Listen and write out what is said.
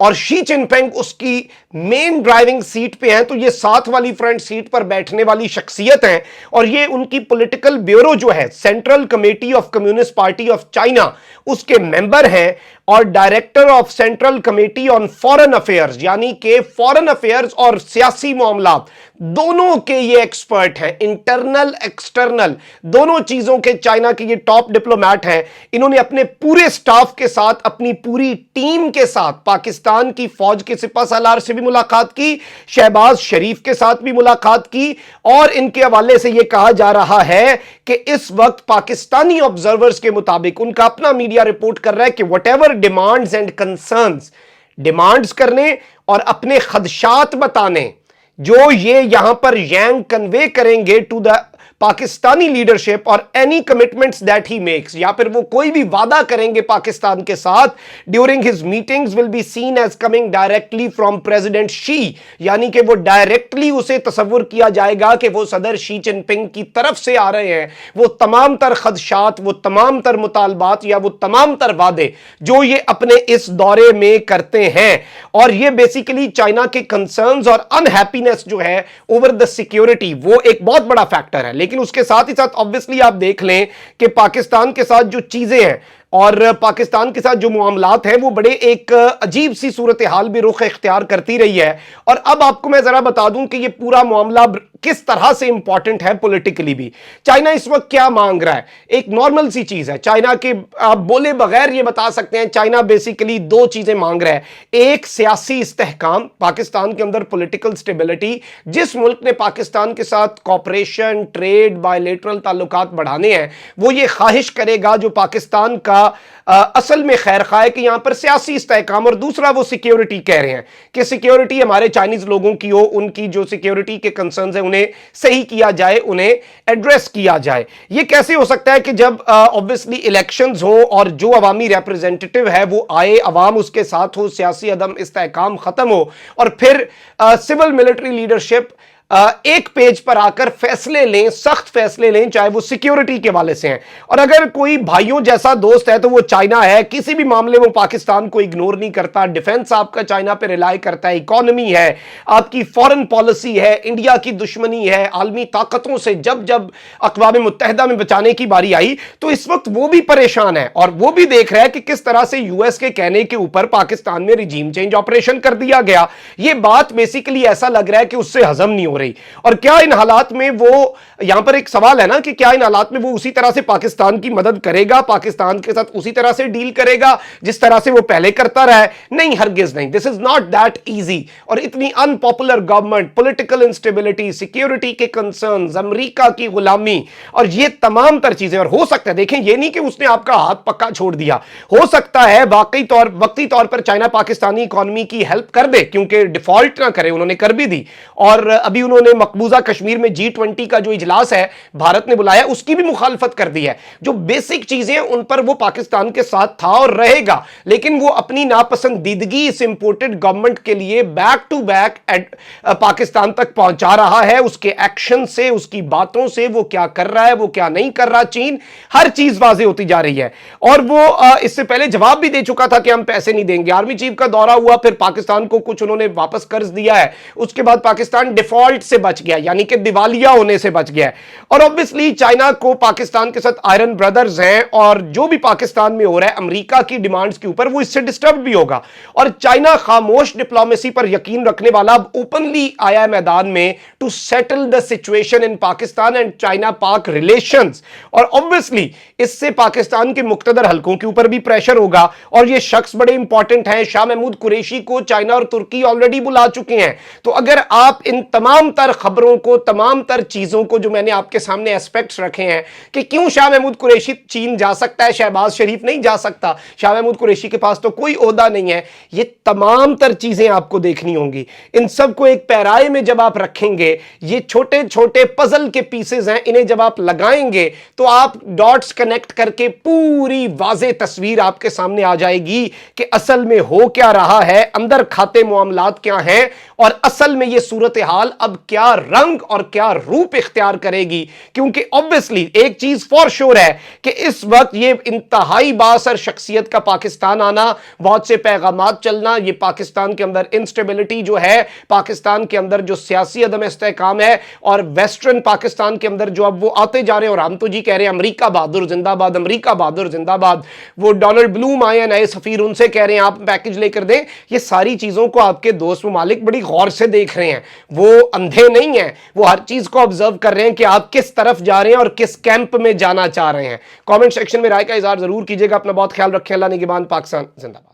اور شی جن پنگ اس کی مین ڈرائیونگ سیٹ پہ ہیں، تو یہ ساتھ والی فرنٹ سیٹ پر بیٹھنے والی شخصیت ہیں، اور یہ ان کی پولیٹیکل بیورو جو ہے central committee of communist party of China اس کے ممبر ہیں، اور director of central committee on foreign affairs, یعنی کہ فورن افیئرز اور سیاسی معاملات دونوں کے یہ ایکسپرٹ ہیں، انٹرنل ایکسٹرنل دونوں چیزوں کے چائنا کے یہ ٹاپ ڈپلومیٹ ہیں۔ انہوں نے اپنے پورے سٹاف کے ساتھ، اپنی پوری ٹیم کے ساتھ پاکستان کی فوج کے سپہ سالار سے بھی ملاقات کی، شہباز شریف کے ساتھ بھی ملاقات کی، اور ان کے حوالے سے یہ کہا جا رہا ہے کہ اس وقت پاکستانی آبزرورز کے مطابق ان کا اپنا میڈیا رپورٹ کر رہا ہے کہ what ever demands and concerns, demands کرنے اور اپنے خدشات بتانے جو یہ یہاں پر یانگ کنوے کریں گے ٹو دا پاکستانی لیڈرشپ، اور any commitments that he makes, یا پھر وہ کوئی بھی وعدہ کریں گے پاکستان کے ساتھ during his meetings will be seen as coming directly from president Xi, یعنی کہ وہ ڈائریکٹلی اسے تصور کیا جائے گا کہ وہ صدر شی جن پنگ کی طرف سے آ رہے ہیں۔ وہ تمام تر خدشات، وہ تمام تر مطالبات، یا وہ تمام تر وعدے جو یہ اپنے اس دورے میں کرتے ہیں، اور یہ بیسیکلی چائنا کے کنسرنز اور انہیپینس جو ہے اوور دا سیکیورٹی، وہ ایک بہت بڑا فیکٹر ہے۔ لیکن اس کے ساتھ ہی ساتھ obviously آپ دیکھ لیں کہ پاکستان کے ساتھ جو چیزیں ہیں اور پاکستان کے ساتھ جو معاملات ہیں وہ بڑے ایک عجیب سی صورتحال بھی رخ اختیار کرتی رہی ہے۔ اور اب آپ کو میں ذرا بتا دوں کہ یہ پورا معاملہ کس طرح سے امپورٹنٹ ہے پولیٹیکلی بھی۔ چائنا اس وقت کیا مانگ رہا ہے؟ ایک نارمل سی چیز ہے، چائنا کے آپ بولے بغیر یہ بتا سکتے ہیں چائنا بیسیکلی دو چیزیں مانگ رہا ہے۔ ایک سیاسی استحکام، پاکستان کے اندر پولیٹیکل سٹیبلٹی، جس ملک نے پاکستان کے ساتھ کوپریشن، ٹریڈ، بائیلیٹرل تعلقات بڑھانے ہیں، وہ یہ خواہش کرے گا جو پاکستان کا اصل میں خیر خواہ ہے کہ یہاں پر سیاسی استحکام، اور دوسرا وہ سیکیورٹی کہہ رہے ہیں کہ سیکیورٹی ہمارے چائنیز لوگوں کی ہو، ان کی جو سیکیورٹی کے کنسرنز ہیں انہیں صحیح کیا جائے، انہیں ایڈریس کیا جائے۔ یہ کیسے ہو سکتا ہے کہ جب obviously الیکشنز ہوں اور جو عوامی ریپریزنٹیٹیو ہے وہ آئے، عوام اس کے ساتھ ہو، سیاسی عدم استحکام ختم ہو، اور پھر سول ملٹری لیڈرشپ ایک پیج پر آ کر فیصلے لیں، سخت فیصلے لیں، چاہے وہ سیکیورٹی کے والے سے ہیں۔ اور اگر کوئی بھائیوں جیسا دوست ہے تو وہ چائنا ہے، کسی بھی معاملے میں پاکستان کو اگنور نہیں کرتا، ڈیفنس آپ کا چائنا پہ ریلائی کرتا ہے، اکانومی ہے، آپ کی فورن پالیسی ہے، انڈیا کی دشمنی ہے، عالمی طاقتوں سے جب اقوام متحدہ میں بچانے کی باری آئی تو اس وقت وہ بھی پریشان ہے، اور وہ بھی دیکھ رہا ہے کہ کس طرح سے یو ایس کے کہنے کے اوپر پاکستان میں ریجیم چینج آپریشن کر دیا گیا۔ یہ بات بیسیکلی ایسا لگ رہا ہے کہ اس سے ہضم نہیں ہو رہی، اور کیا ان حالات میں وہ، یہاں پر ایک سوال ہے نا کہ کیا ان حالات میں وہ اسی طرح سے پاکستان کی مدد کرے گا، پاکستان کے ساتھ اسی طرح سے ڈیل کرے گا جس طرح سے وہ پہلے کرتا رہا ہے؟ نہیں، ہرگز نہیں۔ This is not that easy. اور اتنی unpopular government, political instability, security کے کنسرنز، امریکہ کی غلامی، اور یہ تمام تر چیزیں، اور ہو سکتا ہے دیکھیں یہ نہیں کہ اس نے آپ کا ہاتھ پکا چھوڑ دیا، ہو سکتا ہے وقتی طور پر چائنا پاکستانی اکانومی کی ہیلپ کر دے، کیونکہ ڈیفالٹ نہ کرے، انہوں نے کر بھی دی، اور ابھی انہوں نے مقبوضہ کشمیر میں G20 کا جو اجلاس ہے بھارت نے بلایا، اس کی بھی مخالفت کر دی ہے۔ جو بیسک چیزیں ان پر وہ پاکستان کے ساتھ تھا اور رہے گا، لیکن وہ اپنی ناپسندیدگی اس امپورٹڈ گورنمنٹ کے لیے بیک ٹو بیک پاکستان تک پہنچا رہا ہے، اس کے ایکشن سے، اس کی باتوں سے، وہ کیا کر رہا ہے، وہ کیا نہیں کر رہا، چین ہر چیز واضح ہوتی جا رہی ہے۔ اور وہ اس سے پہلے جواب بھی دے چکا تھا کہ ہم پیسے نہیں دیں گے، آرمی چیف کا دورہ ہوا، پھر پاکستان کو کچھ انہوں نے واپس قرض دیا ہے، اس کے بعد پاکستان ڈیفالٹ سے بچ گیا، یعنی کہ دیوالیہ ہونے سے بچ گیا ہے۔ اور obviously چائنا کو پاکستان کے ساتھ آئرن بردرز ہیں، اور جو بھی پاکستان میں ہو رہا ہے امریکہ کی ڈیمانڈز کے اوپر وہ اس سے ڈسٹرب بھی ہوگا، اور چائنا خاموش ڈپلومیسی پر یقین رکھنے والا اب اوپنلی آیا ہے میدان میں to settle the situation in Pakistan and China Pak relations. اور obviously اس سے پاکستان کے مقتدر حلقوں کے اوپر بھی پریشر ہوگا، اور یہ شخص بڑے امپورٹنٹ ہیں، شاہ محمود قریشی کو چائنا اور ترکی آلریڈی بلا چکے ہیں۔ تو اگر آپ ان تمام تر خبروں کو، تمام تر چیزوں کو جو میں نے آپ کے سامنے ایسپیکٹس رکھے ہیں کہ کیوں شاہ محمود قریشی چین جا سکتا ہے، شہباز شریف نہیں جا سکتا، شاہ محمود قریشی کے پاس تو کوئی عہدہ نہیں ہے، یہ تمام تر چیزیں آپ کو دیکھنی ہوں گی۔ ان سب کو ایک پیرائے میں جب آپ رکھیں گے، یہ چھوٹے چھوٹے پزل کے پیسز ہیں، انہیں جب آپ لگائیں گے تو آپ ڈاٹس کنیکٹ کر کے پوری واضح تصویر آپ کے سامنے آ جائے گی کہ اصل میں ہو کیا رہا ہے، اندر کھاتے معاملات کیا ہیں، اور اصل میں یہ صورتحال اب اب کیا رنگ اور کیا روپ اختیار کرے گی، کیونکہ obviously ایک چیز فور شور ہے کہ اس وقت یہ انتہائی بااثر شخصیت کا پاکستان آنا، بہت سے پیغامات چلنا، یہ پاکستان کے اندر انسٹیبلٹی جو ہے، پاکستان کے اندر جو سیاسی عدم استحکام ہے، اور ویسٹرن پاکستان کے اندر جو اب وہ آتے جا رہے ہیں، اور ہم تو جی کہہ رہے ہیں امریکہ بہادر زندہ باد، امریکہ بہادر زندہ باد، وہ ڈونلڈ بلوم آئے ہیں نئے سفیر، ان سے کہہ رہے ہیں آپ پیکج لے کر دیں، یہ ساری چیزوں کو آپ کے دوست ممالک بڑی غور سے دیکھ رہے ہیں، وہ اندھے نہیں ہیں، وہ ہر چیز کو آبزرو کر رہے ہیں کہ آپ کس طرف جا رہے ہیں اور کس کیمپ میں جانا چاہ رہے ہیں۔ کامنٹ سیکشن میں رائے کا اظہار ضرور کیجئے گا، اپنا بہت خیال رکھیں، اللہ نگہبان، پاکستان زندہ باد۔